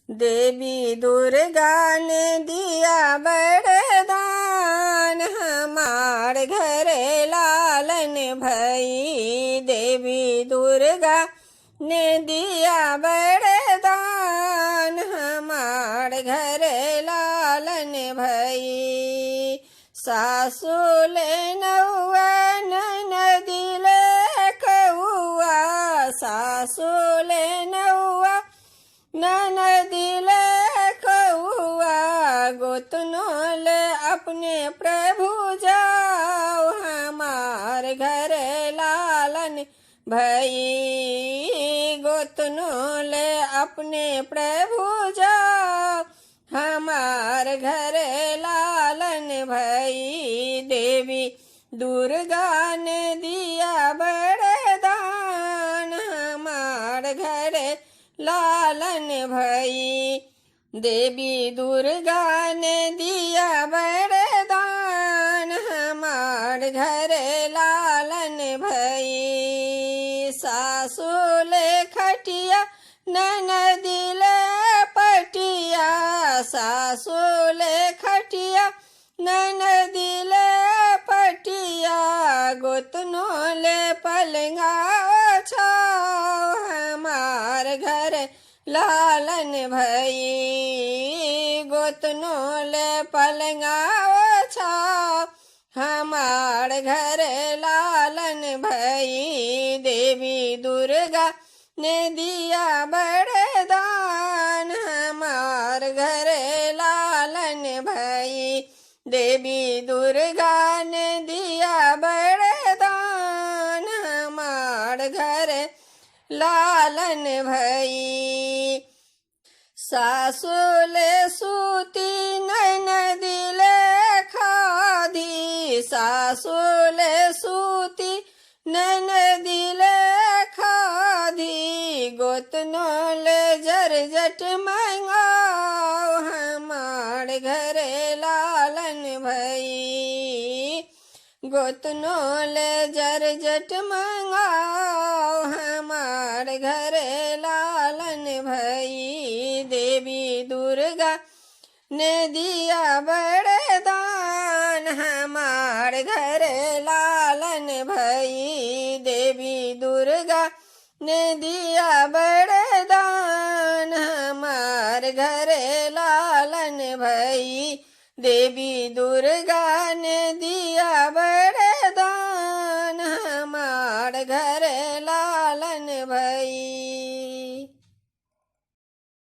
देवी दुर्गा ने दिया वरदान, हमार घरे लालन भई। देवी दुर्गा ने दिया वरदान, हमार घरे लालन भई। सासुले नौआ ननदिले कौआ, सासुले नौआ ननदिले कौआ, गोतनोले अपने प्रभु जाओ, हमार घरे लालन भई। गोतनोले अपने प्रभु जाओ, हमार घरे लालन भई। देवी दुर्गा ने दिया वरदान, हमार घरे लालन भई। देवी दुर्गा ने दिया वरदान, हमार घरे लालन भई। सासुले खटिया ननदिले पटिया, सासुले खटिया ननदिले पटिया, गोतनोले पलंगा छाओ, हमार घर लालन भई। गोतनोले पलंगा छाओ, हमार घर लालन भई। देवी दुर्गा ने दिया वरदान, हमार घरे लालन भई। देवी दुर्गा ने दिया वरदान, हमार घरे लालन भई। सासुले सूती ननदिले खाधी, सासुले सूती ननदिले खाधी, गोतनोले जरजट मंगाओ, हमार घरे लालन भई। गोतनोले जरजट मंगाओ, हमार घरे लालन भई। देवी दुर्गा ने दिया वरदान, हमार घरे लालन भई। देवी दुर्गा ने दिया वरदान, हमार घरे लालन भई। देवी दुर्गा ने दिया वरदान।